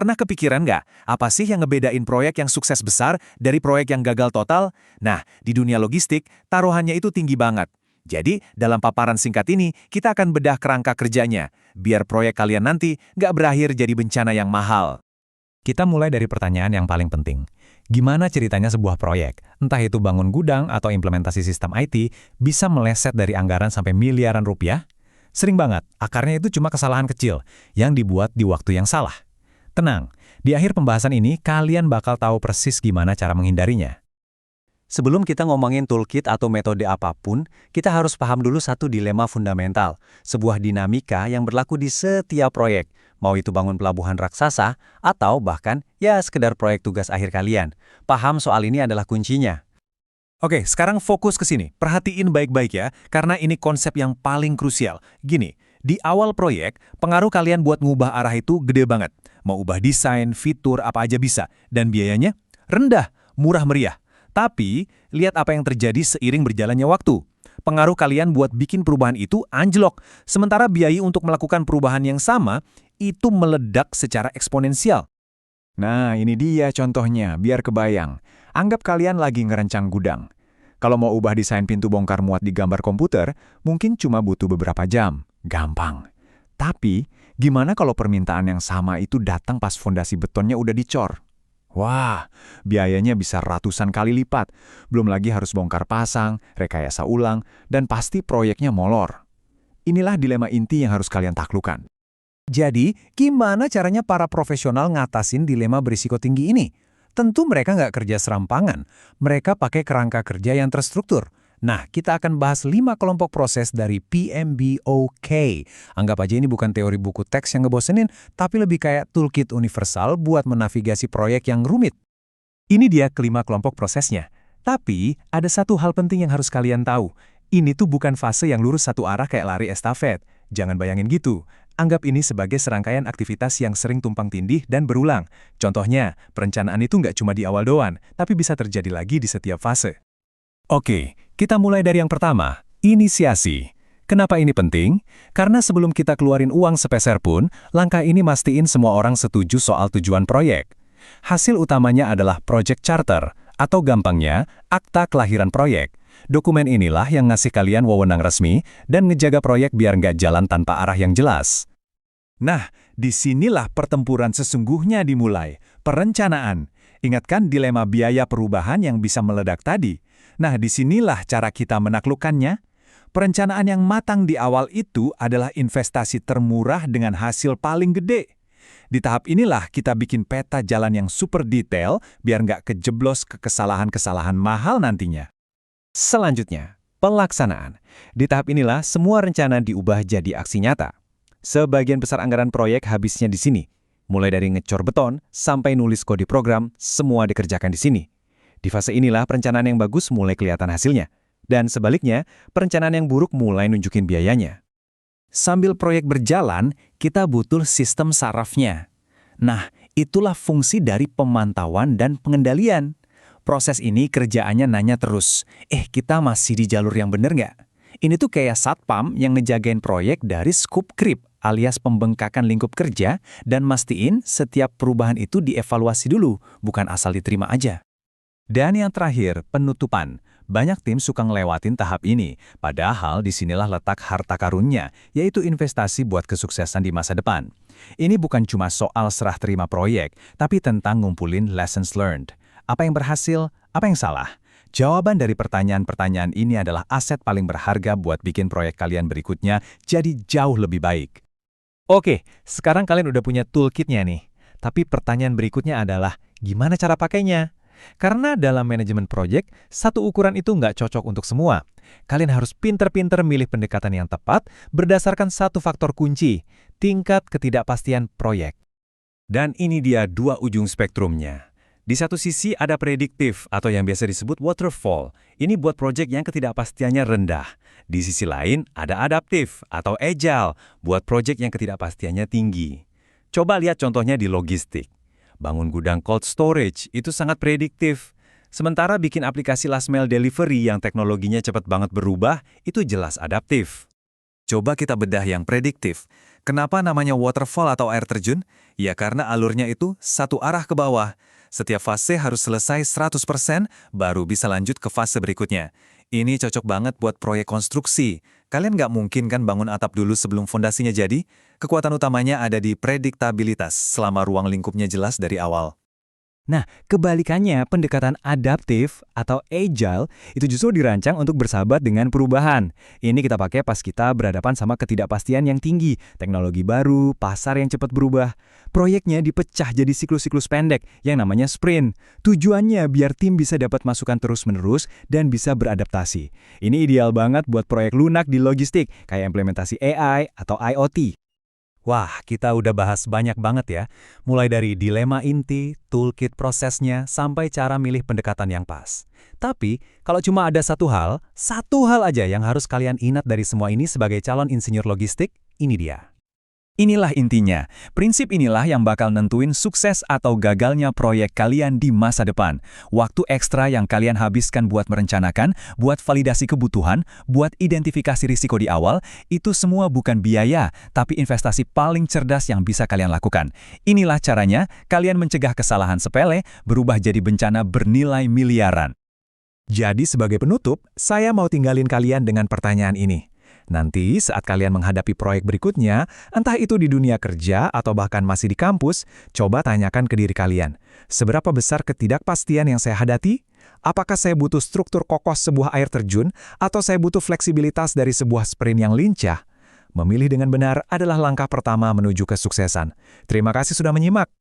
Pernah kepikiran nggak, apa sih yang ngebedain proyek yang sukses besar dari proyek yang gagal total? Nah, di dunia logistik, taruhannya itu tinggi banget. Jadi, dalam paparan singkat ini, kita akan bedah kerangka kerjanya, biar proyek kalian nanti nggak berakhir jadi bencana yang mahal. Kita mulai dari pertanyaan yang paling penting. Gimana ceritanya sebuah proyek, entah itu bangun gudang atau implementasi sistem IT, bisa meleset dari anggaran sampai miliaran rupiah? Sering banget, akarnya itu cuma kesalahan kecil yang dibuat di waktu yang salah. Tenang, di akhir pembahasan ini kalian bakal tahu persis gimana cara menghindarinya. Sebelum kita ngomongin toolkit atau metode apapun, kita harus paham dulu satu dilema fundamental, sebuah dinamika yang berlaku di setiap proyek, mau itu bangun pelabuhan raksasa atau bahkan ya sekedar proyek tugas akhir kalian. Paham soal ini adalah kuncinya. Oke, sekarang fokus ke sini. Perhatiin baik-baik ya, karena ini konsep yang paling krusial. Gini, di awal proyek, pengaruh kalian buat ngubah arah itu gede banget. Mau ubah desain, fitur, apa aja bisa. Dan biayanya rendah, murah meriah. Tapi, lihat apa yang terjadi seiring berjalannya waktu. Pengaruh kalian buat bikin perubahan itu anjlok. Sementara biaya untuk melakukan perubahan yang sama, itu meledak secara eksponensial. Nah, ini dia contohnya, biar kebayang. Anggap kalian lagi ngerancang gudang. Kalau mau ubah desain pintu bongkar muat di gambar komputer, mungkin cuma butuh beberapa jam. Gampang. Tapi, gimana kalau permintaan yang sama itu datang pas fondasi betonnya udah dicor? Wah, biayanya bisa ratusan kali lipat. Belum lagi harus bongkar pasang, rekayasa ulang, dan pasti proyeknya molor. Inilah dilema inti yang harus kalian taklukkan. Jadi, gimana caranya para profesional ngatasin dilema berisiko tinggi ini? Tentu mereka nggak kerja serampangan. Mereka pakai kerangka kerja yang terstruktur. Nah, kita akan bahas 5 kelompok proses dari PMBOK. Anggap aja ini bukan teori buku teks yang ngebosenin, tapi lebih kayak toolkit universal buat menavigasi proyek yang rumit. Ini dia kelima kelompok prosesnya. Tapi, ada satu hal penting yang harus kalian tahu. Ini tuh bukan fase yang lurus satu arah kayak lari estafet. Jangan bayangin gitu. Anggap ini sebagai serangkaian aktivitas yang sering tumpang tindih dan berulang. Contohnya, perencanaan itu nggak cuma di awal doang, tapi bisa terjadi lagi di setiap fase. Oke, kita mulai dari yang pertama, inisiasi. Kenapa ini penting? Karena sebelum kita keluarin uang sepeser pun, langkah ini mastiin semua orang setuju soal tujuan proyek. Hasil utamanya adalah project charter, atau gampangnya, akta kelahiran proyek. Dokumen inilah yang ngasih kalian wewenang resmi dan ngejaga proyek biar nggak jalan tanpa arah yang jelas. Nah, disinilah pertempuran sesungguhnya dimulai, perencanaan. Ingatkan dilema biaya perubahan yang bisa meledak tadi. Nah, disinilah cara kita menaklukkannya. Perencanaan yang matang di awal itu adalah investasi termurah dengan hasil paling gede. Di tahap inilah kita bikin peta jalan yang super detail biar nggak kejeblos ke kesalahan-kesalahan mahal nantinya. Selanjutnya, pelaksanaan. Di tahap inilah semua rencana diubah jadi aksi nyata. Sebagian besar anggaran proyek habisnya di sini. Mulai dari ngecor beton sampai nulis kode program, semua dikerjakan di sini. Di fase inilah perencanaan yang bagus mulai kelihatan hasilnya. Dan sebaliknya, perencanaan yang buruk mulai nunjukin biayanya. Sambil proyek berjalan, kita butuh sistem sarafnya. Nah, itulah fungsi dari pemantauan dan pengendalian. Proses ini kerjaannya nanya terus, kita masih di jalur yang bener nggak? Ini tuh kayak satpam yang ngejagain proyek dari scope creep alias pembengkakan lingkup kerja dan mastiin setiap perubahan itu dievaluasi dulu, bukan asal diterima aja. Dan yang terakhir, penutupan. Banyak tim suka ngelewatin tahap ini, padahal disinilah letak harta karunnya, yaitu investasi buat kesuksesan di masa depan. Ini bukan cuma soal serah terima proyek, tapi tentang ngumpulin lessons learned. Apa yang berhasil, apa yang salah? Jawaban dari pertanyaan-pertanyaan ini adalah aset paling berharga buat bikin proyek kalian berikutnya jadi jauh lebih baik. Oke, sekarang kalian udah punya toolkitnya nih. Tapi pertanyaan berikutnya adalah, gimana cara pakainya? Karena dalam manajemen proyek, satu ukuran itu nggak cocok untuk semua. Kalian harus pinter-pinter milih pendekatan yang tepat berdasarkan satu faktor kunci, tingkat ketidakpastian proyek. Dan ini dia dua ujung spektrumnya. Di satu sisi ada prediktif atau yang biasa disebut waterfall. Ini buat proyek yang ketidakpastiannya rendah. Di sisi lain ada adaptif atau agile buat proyek yang ketidakpastiannya tinggi. Coba lihat contohnya di logistik. Bangun gudang cold storage itu sangat prediktif. Sementara bikin aplikasi last mile delivery yang teknologinya cepat banget berubah, itu jelas adaptif. Coba kita bedah yang prediktif. Kenapa namanya waterfall atau air terjun? Ya karena alurnya itu satu arah ke bawah. Setiap fase harus selesai 100%, baru bisa lanjut ke fase berikutnya. Ini cocok banget buat proyek konstruksi. Kalian nggak mungkin kan bangun atap dulu sebelum fondasinya jadi? Kekuatan utamanya ada di prediktabilitas, selama ruang lingkupnya jelas dari awal. Nah, kebalikannya, pendekatan adaptif atau agile itu justru dirancang untuk bersahabat dengan perubahan. Ini kita pakai pas kita berhadapan sama ketidakpastian yang tinggi, teknologi baru, pasar yang cepat berubah. Proyeknya dipecah jadi siklus-siklus pendek yang namanya sprint. Tujuannya biar tim bisa dapat masukan terus-menerus dan bisa beradaptasi. Ini ideal banget buat proyek lunak di logistik, kayak implementasi AI atau IoT. Wah, kita udah bahas banyak banget ya. Mulai dari dilema inti, toolkit prosesnya, sampai cara milih pendekatan yang pas. Tapi, kalau cuma ada satu hal aja yang harus kalian ingat dari semua ini sebagai calon insinyur logistik, ini dia. Inilah intinya. Prinsip inilah yang bakal nentuin sukses atau gagalnya proyek kalian di masa depan. Waktu ekstra yang kalian habiskan buat merencanakan, buat validasi kebutuhan, buat identifikasi risiko di awal, itu semua bukan biaya, tapi investasi paling cerdas yang bisa kalian lakukan. Inilah caranya kalian mencegah kesalahan sepele berubah jadi bencana bernilai miliaran. Jadi sebagai penutup, saya mau tinggalin kalian dengan pertanyaan ini. Nanti saat kalian menghadapi proyek berikutnya, entah itu di dunia kerja atau bahkan masih di kampus, coba tanyakan ke diri kalian, seberapa besar ketidakpastian yang saya hadapi? Apakah saya butuh struktur kokoh sebuah air terjun, atau saya butuh fleksibilitas dari sebuah sprint yang lincah? Memilih dengan benar adalah langkah pertama menuju kesuksesan. Terima kasih sudah menyimak.